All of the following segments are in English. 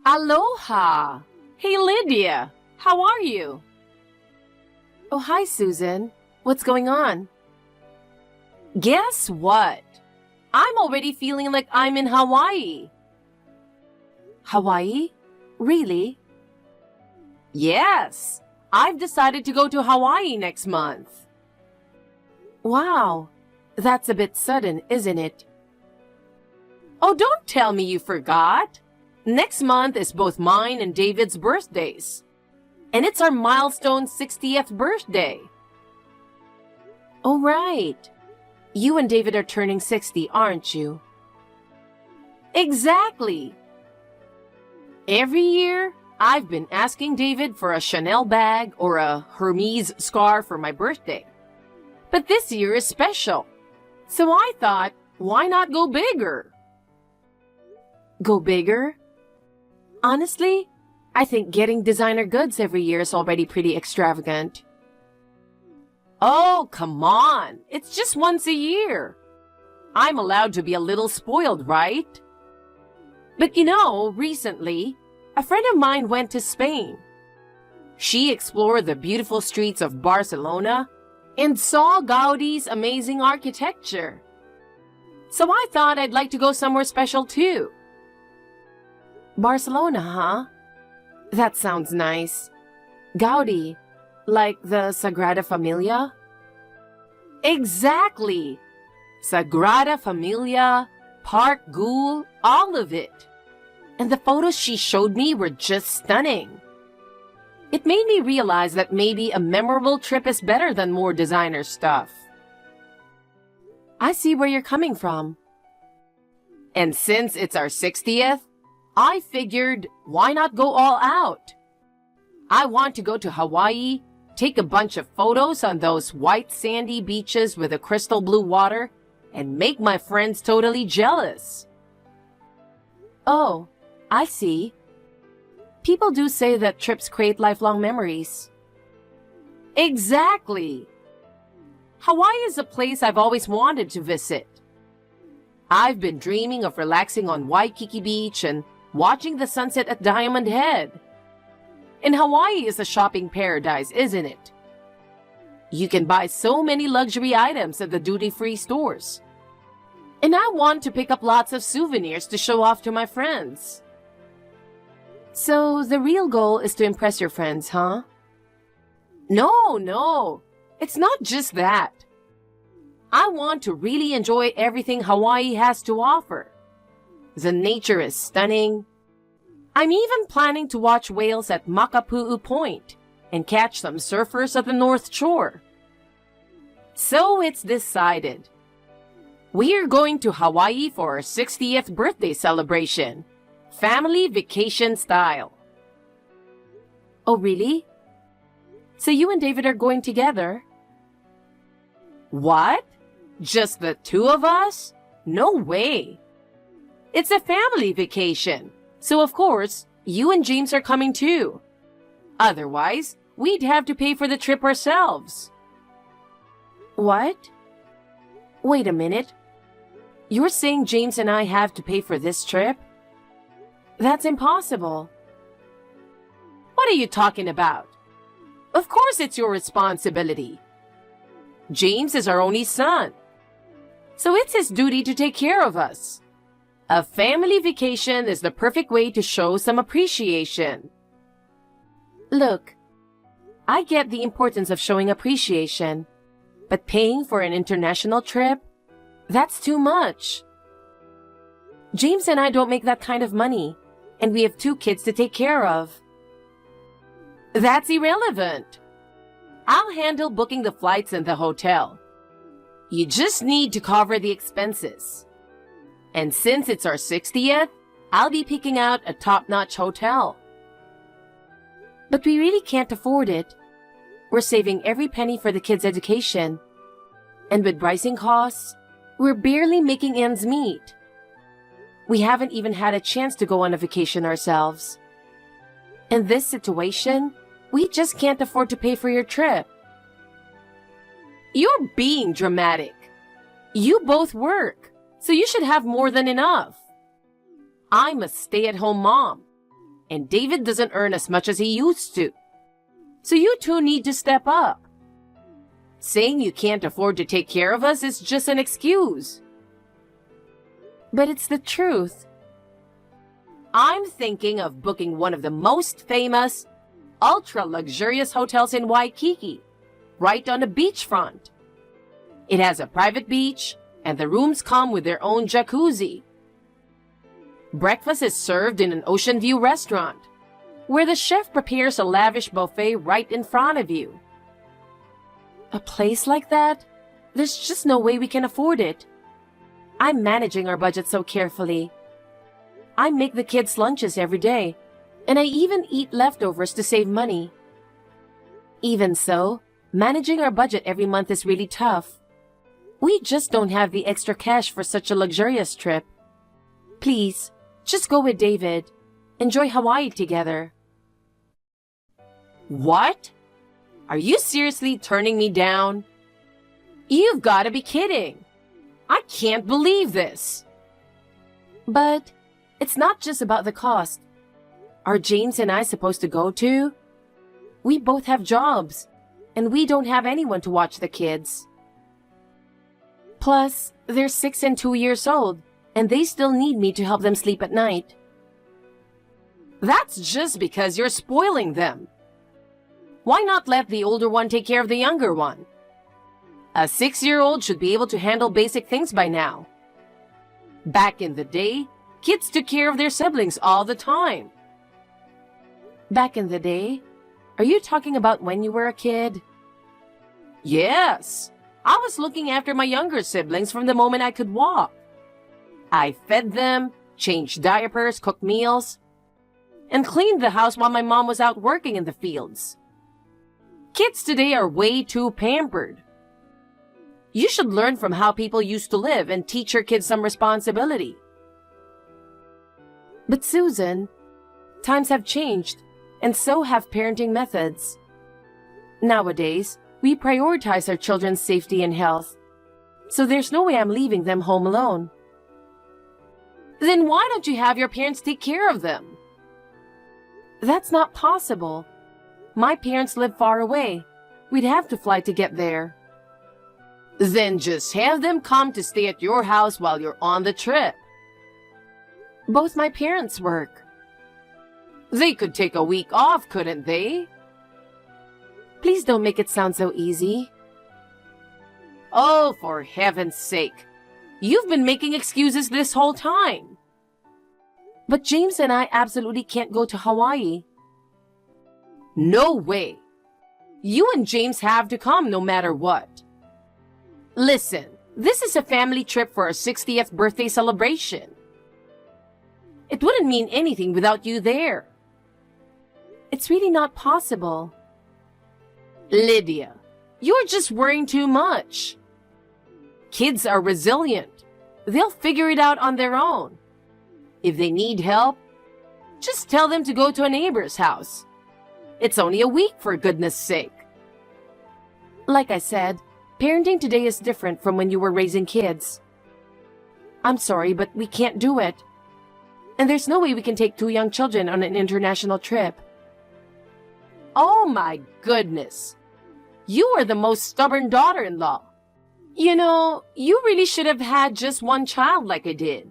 Aloha! Hey, Lydia! How are you? Oh, hi, Susan. What's going on? Guess what? I'm already feeling like I'm in Hawaii. Hawaii? Really? Yes! I've decided to go to Hawaii next month. Wow. That's a bit sudden, isn't it? Oh, don't tell me you forgot. Next month is both mine and David's birthdays. And it's our milestone 60th birthday. Oh, right. You and David are turning 60, aren't you? Exactly. Every year, I've been asking David for a Chanel bag or a Hermes scarf for my birthday. But this year is special. So I thought, why not go bigger? Go bigger? Honestly, I think getting designer goods every year is already pretty extravagant. Oh, come on. It's just once a year. I'm allowed to be a little spoiled, right? But recently, a friend of mine went to Spain. She explored the beautiful streets of Barcelona and saw Gaudi's amazing architecture. So I thought I'd like to go somewhere special too. Barcelona, huh? That sounds nice. Gaudi, like the Sagrada Familia? Exactly! Sagrada Familia, Park Güell, all of it. And the photos she showed me were just stunning. It made me realize that maybe a memorable trip is better than more designer stuff. I see where you're coming from. And since it's our 60th, I figured, why not go all out? I want to go to Hawaii, take a bunch of photos on those white sandy beaches with the crystal blue water, and make my friends totally jealous. Oh, I see. People do say that trips create lifelong memories. Exactly. Hawaii is a place I've always wanted to visit. I've been dreaming of relaxing on Waikiki Beach and watching the sunset at Diamond Head. And Hawaii is a shopping paradise, isn't it? You can buy so many luxury items at the duty-free stores. And I want to pick up lots of souvenirs to show off to my friends. So the real goal is to impress your friends, huh? No. It's not just that. I want to really enjoy everything Hawaii has to offer. The nature is stunning. I'm even planning to watch whales at Makapu'u Point and catch some surfers at the North Shore. So it's decided. We're going to Hawaii for our 60th birthday celebration. Family vacation style. Oh, really? So you and David are going together? What? Just the two of us? No way. It's a family vacation. So of course, you and James are coming too. Otherwise, we'd have to pay for the trip ourselves. What? Wait a minute. You're saying James and I have to pay for this trip? That's impossible. What are you talking about? Of course it's your responsibility. James is our only son. So it's his duty to take care of us. A family vacation is the perfect way to show some appreciation. Look, I get the importance of showing appreciation, but paying for an international trip? That's too much. James and I don't make that kind of money, and we have 2 kids to take care of. That's irrelevant. I'll handle booking the flights and the hotel. You just need to cover the expenses. And since it's our 60th, I'll be picking out a top-notch hotel. But we really can't afford it. We're saving every penny for the kids' education. And with rising costs, we're barely making ends meet. We haven't even had a chance to go on a vacation ourselves. In this situation, we just can't afford to pay for your trip. You're being dramatic. You both work, so you should have more than enough. I'm a stay-at-home mom. and David doesn't earn as much as he used to. So you two need to step up. Saying you can't afford to take care of us is just an excuse. But it's the truth. I'm thinking of booking one of the most famous, ultra-luxurious hotels in Waikiki, right on the beachfront. It has a private beach, and the rooms come with their own jacuzzi. Breakfast is served in an ocean view restaurant, where the chef prepares a lavish buffet right in front of you. A place like that? There's just no way we can afford it. I'm managing our budget so carefully. I make the kids' lunches every day, and I even eat leftovers to save money. Even so, managing our budget every month is really tough. We just don't have the extra cash for such a luxurious trip. Please, just go with David. Enjoy Hawaii together. What? Are you seriously turning me down? You've got to be kidding. I can't believe this. But it's not just about the cost. Are James and I supposed to go too? We both have jobs, and we don't have anyone to watch the kids. Plus, they're 6 and 2 years old, and they still need me to help them sleep at night. That's just because you're spoiling them. Why not let the older one take care of the younger one? A 6-year-old should be able to handle basic things by now. Back in the day, kids took care of their siblings all the time. Back in the day? Are you talking about when you were a kid? Yes. I was looking after my younger siblings from the moment I could walk. I fed them, changed diapers, cooked meals, and cleaned the house while my mom was out working in the fields. Kids today are way too pampered. You should learn from how people used to live and teach your kids some responsibility. But Susan, times have changed, and so have parenting methods. Nowadays, we prioritize our children's safety and health, so there's no way I'm leaving them home alone. Then why don't you have your parents take care of them? That's not possible. My parents live far away. We'd have to fly to get there. Then just have them come to stay at your house while you're on the trip. Both my parents work. They could take a week off, couldn't they? Please don't make it sound so easy. Oh, for heaven's sake. You've been making excuses this whole time. But James and I absolutely can't go to Hawaii. No way. You and James have to come no matter what. Listen, this is a family trip for our 60th birthday celebration. It wouldn't mean anything without you there. It's really not possible. Lydia, you're just worrying too much. Kids are resilient. They'll figure it out on their own. If they need help, just tell them to go to a neighbor's house. It's only a week, for goodness sake. Like I said, parenting today is different from when you were raising kids. I'm sorry, but we can't do it. And there's no way we can take 2 young children on an international trip. Oh my goodness. You are the most stubborn daughter-in-law. You know, you really should have had just one child like I did.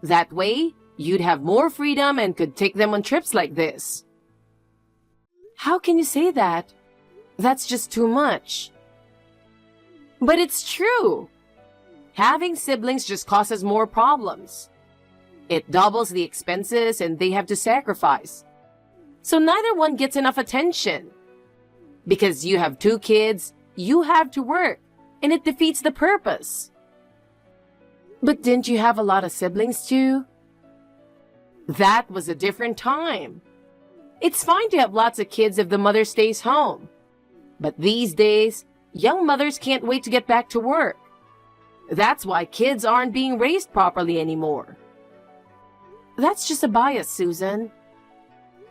That way, you'd have more freedom and could take them on trips like this. How can you say that? That's just too much. But it's true. Having siblings just causes more problems. It doubles the expenses and they have to sacrifice. So neither one gets enough attention. Because you have 2 kids, you have to work, and it defeats the purpose. But didn't you have a lot of siblings too? That was a different time. It's fine to have lots of kids if the mother stays home. But these days, young mothers can't wait to get back to work. That's why kids aren't being raised properly anymore. That's just a bias, Susan.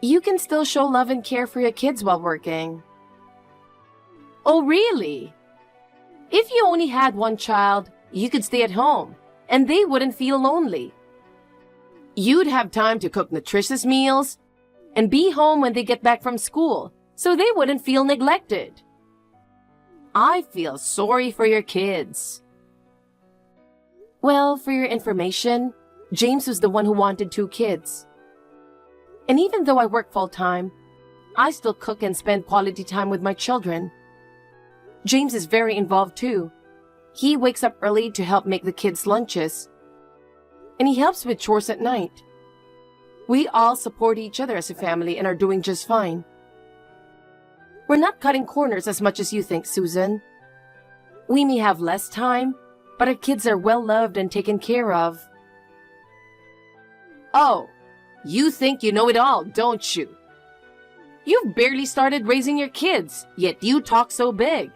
You can still show love and care for your kids while working. Oh, really? If you only had one child, you could stay at home, and they wouldn't feel lonely. You'd have time to cook nutritious meals and be home when they get back from school so they wouldn't feel neglected. I feel sorry for your kids. Well, for your information, James was the one who wanted 2 kids. And even though I work full-time, I still cook and spend quality time with my children. James is very involved too. He wakes up early to help make the kids' lunches. And he helps with chores at night. We all support each other as a family and are doing just fine. We're not cutting corners as much as you think, Susan. We may have less time, but our kids are well loved and taken care of. Oh, you think you know it all, don't you? You've barely started raising your kids, yet you talk so big.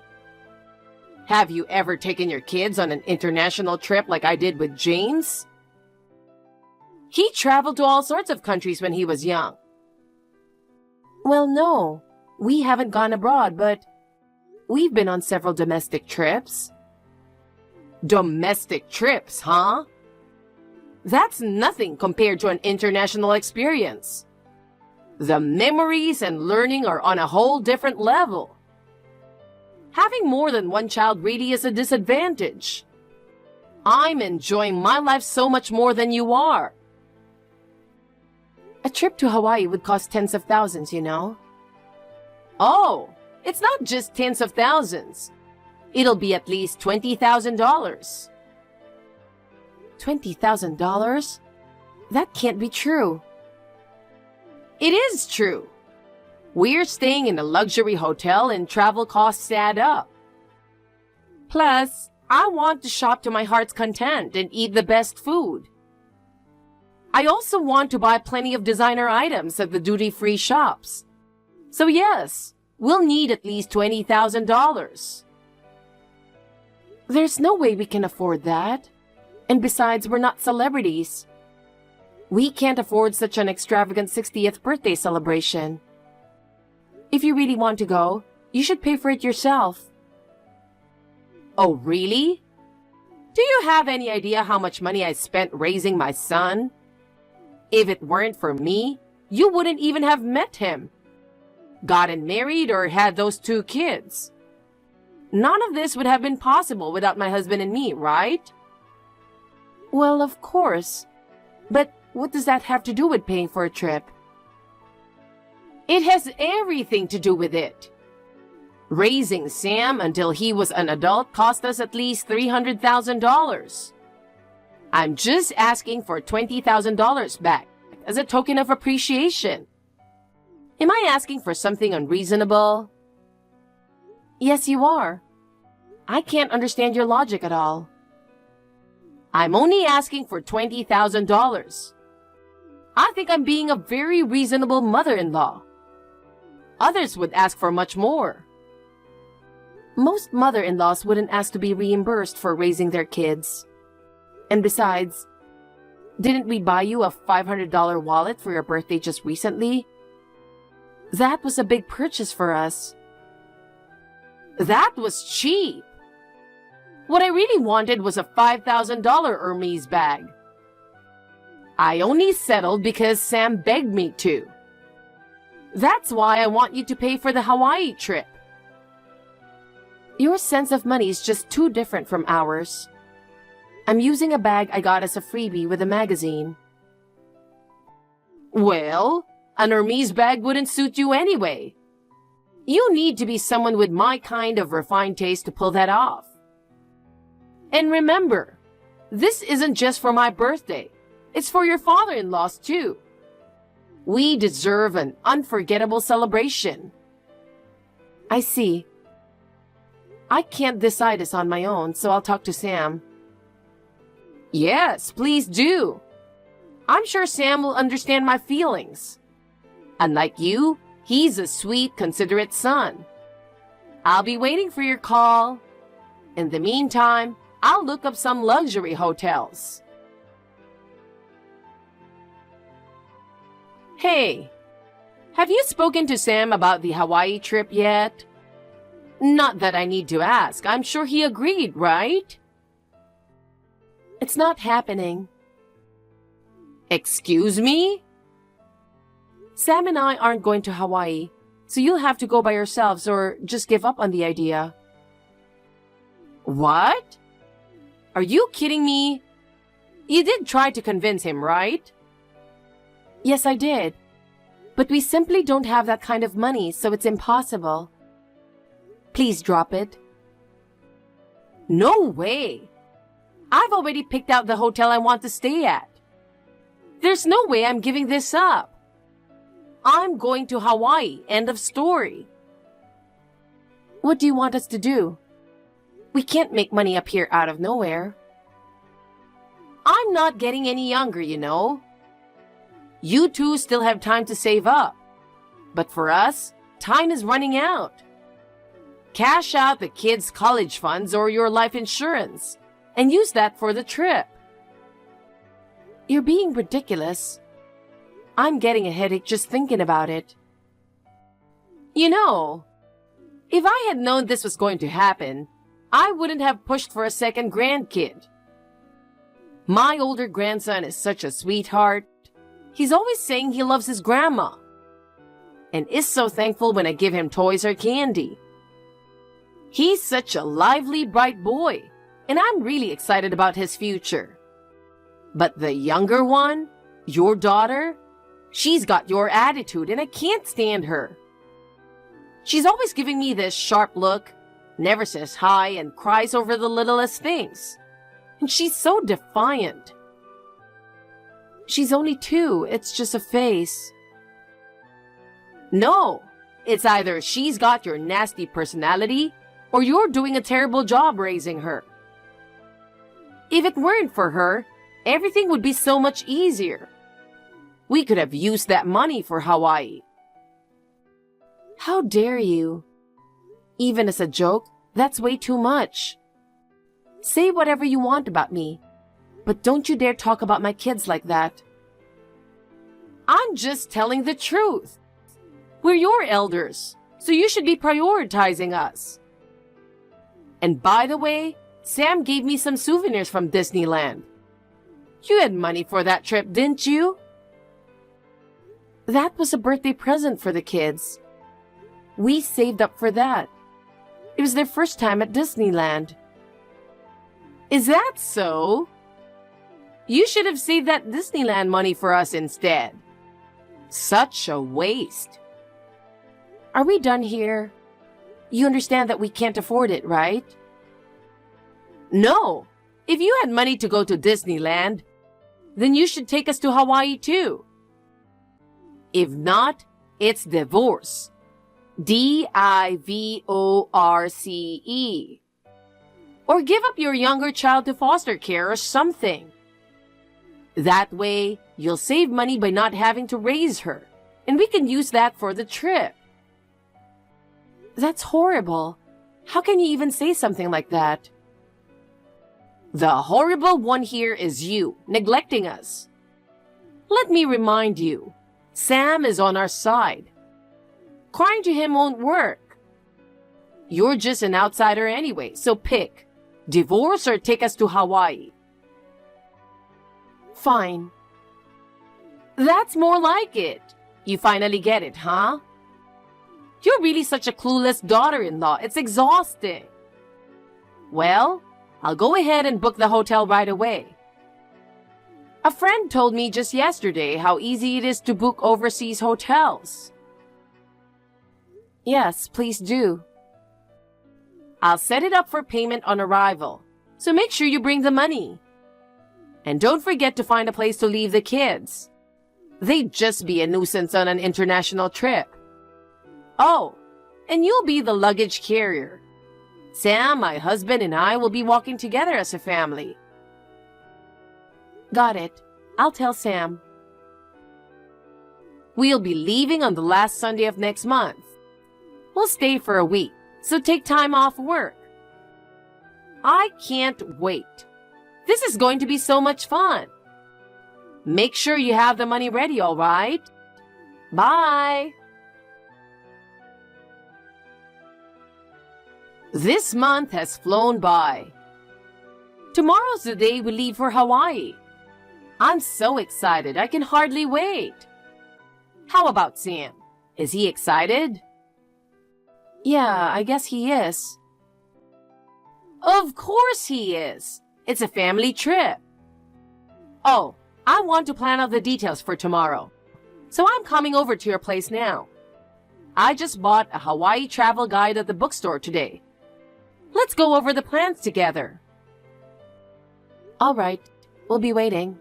Have you ever taken your kids on an international trip like I did with James? He traveled to all sorts of countries when he was young. Well, no. We haven't gone abroad, but we've been on several domestic trips. Domestic trips, huh? That's nothing compared to an international experience. The memories and learning are on a whole different level. Having more than one child really is a disadvantage. I'm enjoying my life so much more than you are. A trip to Hawaii would cost tens of thousands, you know. Oh, it's not just tens of thousands. It'll be at least $20,000. $20,000? That can't be true. It is true. We're staying in a luxury hotel and travel costs add up. Plus, I want to shop to my heart's content and eat the best food. I also want to buy plenty of designer items at the duty-free shops. So yes, we'll need at least $20,000. There's no way we can afford that. And besides, we're not celebrities. We can't afford such an extravagant 60th birthday celebration. If you really want to go, you should pay for it yourself. Oh, really? Do you have any idea how much money I spent raising my son? If it weren't for me, you wouldn't even have met him, gotten married, or had those 2 kids. None of this would have been possible without my husband and me, right? Well, of course. But what does that have to do with paying for a trip? It has everything to do with it. Raising Sam until he was an adult cost us at least $300,000. I'm just asking for $20,000 back as a token of appreciation. Am I asking for something unreasonable? Yes, you are. I can't understand your logic at all. I'm only asking for $20,000. I think I'm being a very reasonable mother-in-law. Others would ask for much more. Most mother-in-laws wouldn't ask to be reimbursed for raising their kids. And besides, didn't we buy you a $500 wallet for your birthday just recently? That was a big purchase for us. That was cheap. What I really wanted was a $5,000 Hermes bag. I only settled because Sam begged me to. That's why I want you to pay for the Hawaii trip. Your sense of money is just too different from ours. I'm using a bag I got as a freebie with a magazine. Well, an Hermes bag wouldn't suit you anyway. You need to be someone with my kind of refined taste to pull that off. And remember, this isn't just for my birthday. It's for your father-in-law's too. We deserve an unforgettable celebration. I see. I can't decide this on my own, so I'll talk to Sam. Yes, please do. I'm sure Sam will understand my feelings. Unlike you, he's a sweet, considerate son. I'll be waiting for your call. In the meantime, I'll look up some luxury hotels. Hey, have you spoken to Sam about the Hawaii trip yet? Not that I need to ask. I'm sure he agreed, right? It's not happening. Excuse me? Sam and I aren't going to Hawaii, so you'll have to go by yourselves or just give up on the idea. What? Are you kidding me? You did try to convince him, right? Yes, I did. But we simply don't have that kind of money, so it's impossible. Please drop it. No way. I've already picked out the hotel I want to stay at. There's no way I'm giving this up. I'm going to Hawaii. End of story. What do you want us to do? We can't make money up here out of nowhere. I'm not getting any younger, you know. You two still have time to save up. But for us, time is running out. Cash out the kids' college funds or your life insurance and use that for the trip. You're being ridiculous. I'm getting a headache just thinking about it. You know, if I had known this was going to happen, I wouldn't have pushed for a second grandkid. My older grandson is such a sweetheart. He's always saying he loves his grandma and is so thankful when I give him toys or candy. He's such a lively, bright boy, and I'm really excited about his future. But the younger one, your daughter, she's got your attitude and I can't stand her. She's always giving me this sharp look, never says hi, and cries over the littlest things. And she's so defiant. She's only 2. It's just a face. No, it's either she's got your nasty personality or you're doing a terrible job raising her. If it weren't for her, everything would be so much easier. We could have used that money for Hawaii. How dare you? Even as a joke, that's way too much. Say whatever you want about me, but don't you dare talk about my kids like that. I'm just telling the truth. We're your elders, so you should be prioritizing us. And by the way, Sam gave me some souvenirs from Disneyland. You had money for that trip, didn't you? That was a birthday present for the kids. We saved up for that. It was their first time at Disneyland. Is that so? You should have saved that Disneyland money for us instead. Such a waste. Are we done here? You understand that we can't afford it, right? No. If you had money to go to Disneyland, then you should take us to Hawaii too. If not, it's divorce. Divorce. Or give up your younger child to foster care or something. That way, you'll save money by not having to raise her, and we can use that for the trip. That's horrible. How can you even say something like that? The horrible one here is you, neglecting us. Let me remind you, Sam is on our side. Crying to him won't work. You're just an outsider anyway, so pick. Divorce or take us to Hawaii. Fine. That's more like it. You finally get it, huh? You're really such a clueless daughter-in-law. It's exhausting. Well, I'll go ahead and book the hotel right away. A friend told me just yesterday how easy it is to book overseas hotels. Yes, please do. I'll set it up for payment on arrival, so make sure you bring the money. And don't forget to find a place to leave the kids. They'd just be a nuisance on an international trip. Oh, and you'll be the luggage carrier. Sam, my husband, and I will be walking together as a family. Got it. I'll tell Sam. We'll be leaving on the last Sunday of next month. We'll stay for a week, so take time off work. I can't wait. This is going to be so much fun. Make sure you have the money ready, all right? Bye. This month has flown by. Tomorrow's the day we leave for Hawaii. I'm so excited, I can hardly wait. How about Sam? Is he excited? Yeah, I guess he is. Of course he is. It's a family trip. Oh, I want to plan out the details for tomorrow. So I'm coming over to your place now. I just bought a Hawaii travel guide at the bookstore today. Let's go over the plans together. All right, we'll be waiting.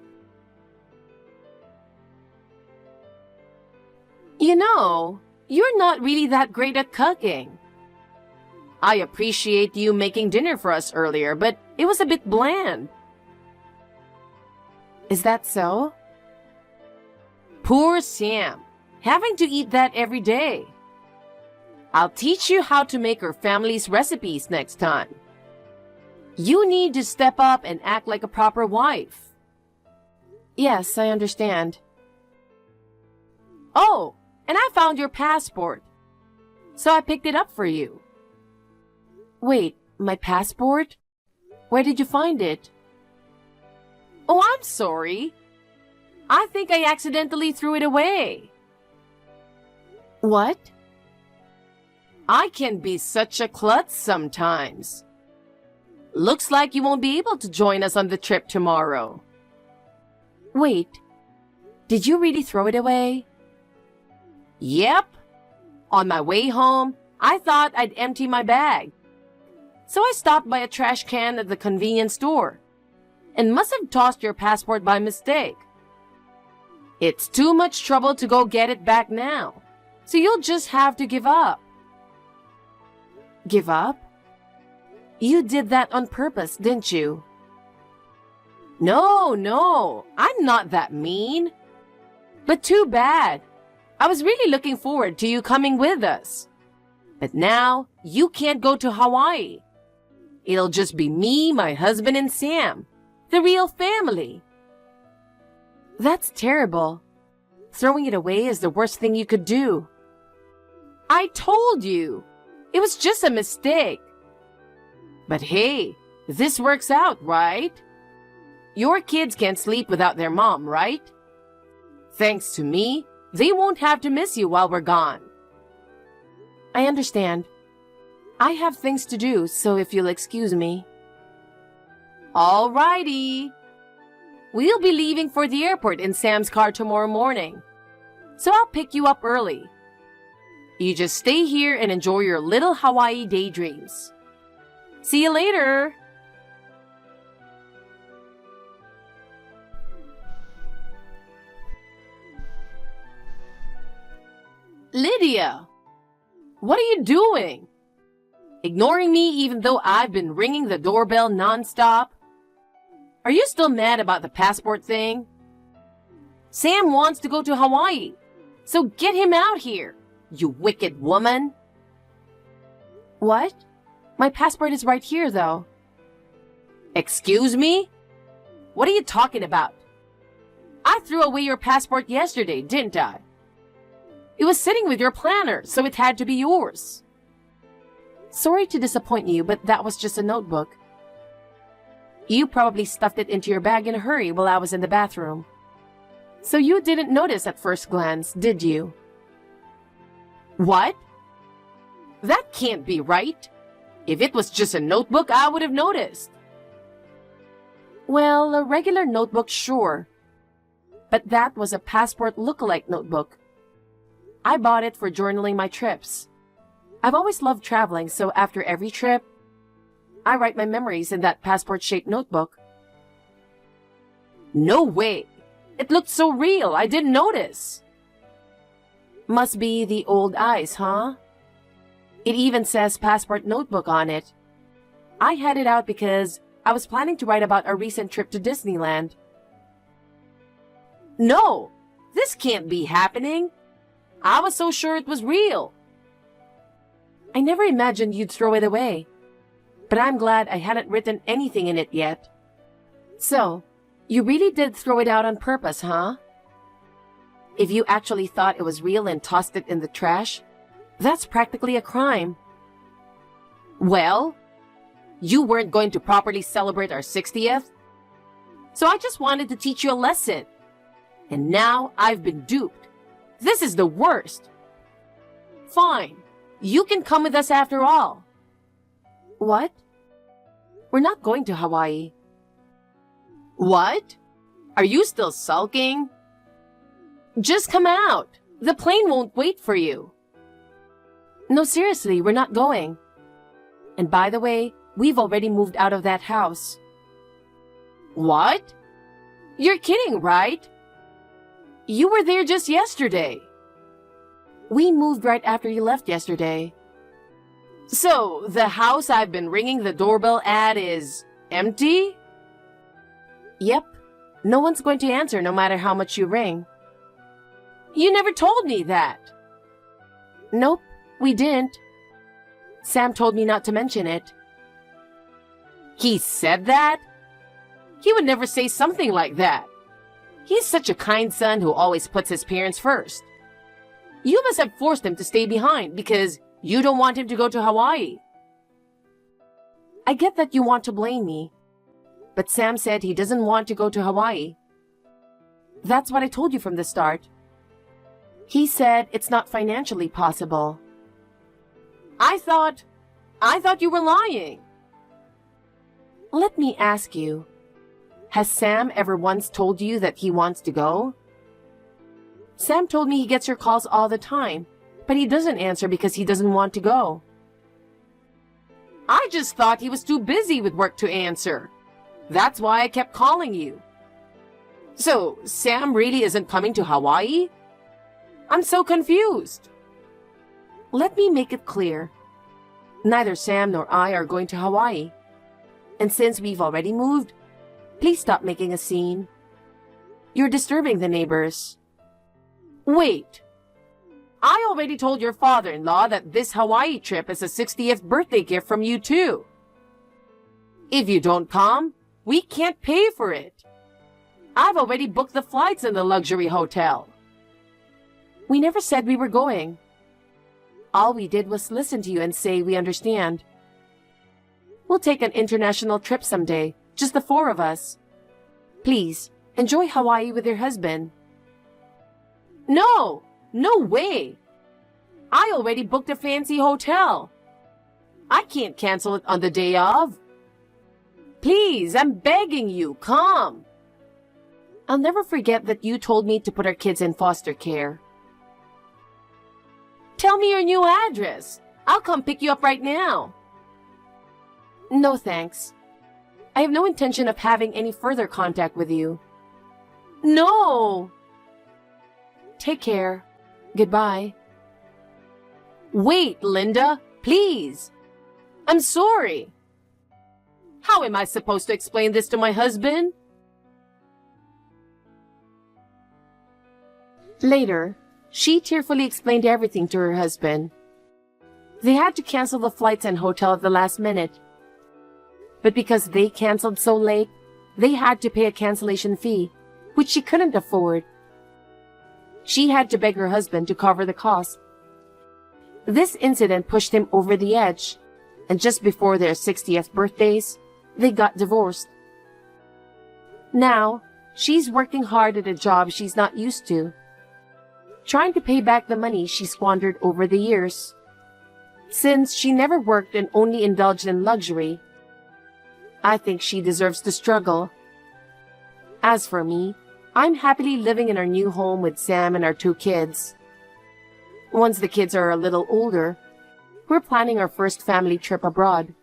You know, you're not really that great at cooking. I appreciate you making dinner for us earlier, but it was a bit bland. Is that so? Poor Sam, having to eat that every day. I'll teach you how to make her family's recipes next time. You need to step up and act like a proper wife. Yes, I understand. Oh, and I found your passport. So I picked it up for you. Wait, my passport? Where did you find it? Oh, I'm sorry. I think I accidentally threw it away. What? I can be such a klutz sometimes. Looks like you won't be able to join us on the trip tomorrow. Wait, did you really throw it away? Yep. On my way home, I thought I'd empty my bag. So I stopped by a trash can at the convenience store and must have tossed your passport by mistake. It's too much trouble to go get it back now, so you'll just have to give up. Give up? You did that on purpose, didn't you? No, I'm not that mean. But too bad. I was really looking forward to you coming with us. But now, you can't go to Hawaii. It'll just be me, my husband, and Sam. The real family. That's terrible. Throwing it away is the worst thing you could do. I told you. It was just a mistake. But hey, this works out, right? Your kids can't sleep without their mom, right? Thanks to me, they won't have to miss you while we're gone. I understand. I have things to do, so if you'll excuse me. Alrighty. We'll be leaving for the airport in Sam's car tomorrow morning, so I'll pick you up early. You just stay here and enjoy your little Hawaii daydreams. See you later! Lydia! What are you doing? Ignoring me even though I've been ringing the doorbell nonstop? Are you still mad about the passport thing? Sam wants to go to Hawaii, so get him out here, you wicked woman! What? My passport is right here, though. Excuse me? What are you talking about? I threw away your passport yesterday, didn't I? It was sitting with your planner, so it had to be yours. Sorry to disappoint you, but that was just a notebook. You probably stuffed it into your bag in a hurry while I was in the bathroom. So you didn't notice at first glance, did you? What? That can't be right. If it was just a notebook, I would have noticed. Well, a regular notebook, sure. But that was a passport look-alike notebook. I bought it for journaling my trips. I've always loved traveling, so after every trip, I write my memories in that passport-shaped notebook. No way! It looked so real, I didn't notice. Must be the old eyes, huh? It even says passport notebook on it. I had it out because I was planning to write about our recent trip to Disneyland. No, this can't be happening. I was so sure it was real. I never imagined you'd throw it away, but I'm glad I hadn't written anything in it yet. So, you really did throw it out on purpose, huh? If you actually thought it was real and tossed it in the trash, that's practically a crime. Well, you weren't going to properly celebrate our 60th? So I just wanted to teach you a lesson. And now I've been duped. This is the worst. Fine. You can come with us after all. What? We're not going to Hawaii. What? Are you still sulking? Just come out. The plane won't wait for you. No, seriously, we're not going. And by the way, we've already moved out of that house. What? You're kidding, right? You were there just yesterday. We moved right after you left yesterday. So, the house I've been ringing the doorbell at is empty? Yep. No one's going to answer no matter how much you ring. You never told me that. Nope, we didn't. Sam told me not to mention it. He said that? He would never say something like that. He's such a kind son who always puts his parents first. You must have forced him to stay behind because you don't want him to go to Hawaii. I get that you want to blame me, but Sam said he doesn't want to go to Hawaii. That's what I told you from the start. He said it's not financially possible. I thought you were lying. Let me ask you, has Sam ever once told you that he wants to go? Sam told me he gets your calls all the time, but he doesn't answer because he doesn't want to go. I just thought he was too busy with work to answer. That's why I kept calling you. So, Sam really isn't coming to Hawaii? I'm so confused. Let me make it clear. Neither Sam nor I are going to Hawaii. And since we've already moved, please stop making a scene. You're disturbing the neighbors. Wait. I already told your father-in-law that this Hawaii trip is a 60th birthday gift from you too. If you don't come, we can't pay for it. I've already booked the flights in the luxury hotel. We never said we were going. All we did was listen to you and say we understand. We'll take an international trip someday, just the four of us. Please, enjoy Hawaii with your husband. No way. I already booked a fancy hotel. I can't cancel it on the day of. Please, I'm begging you, come. I'll never forget that you told me to put our kids in foster care. Tell me your new address. I'll come pick you up right now. No, thanks. I have no intention of having any further contact with you. No. Take care. Goodbye. Wait, Linda, please. I'm sorry. How am I supposed to explain this to my husband? Later, she tearfully explained everything to her husband. They had to cancel the flights and hotel at the last minute. But because they canceled so late, they had to pay a cancellation fee, which she couldn't afford. She had to beg her husband to cover the cost. This incident pushed him over the edge, and just before their 60th birthdays, they got divorced. Now, she's working hard at a job she's not used to, trying to pay back the money she squandered over the years. Since she never worked and only indulged in luxury, I think she deserves to struggle. As for me, I'm happily living in our new home with Sam and our 2 kids. Once the kids are a little older, we're planning our first family trip abroad.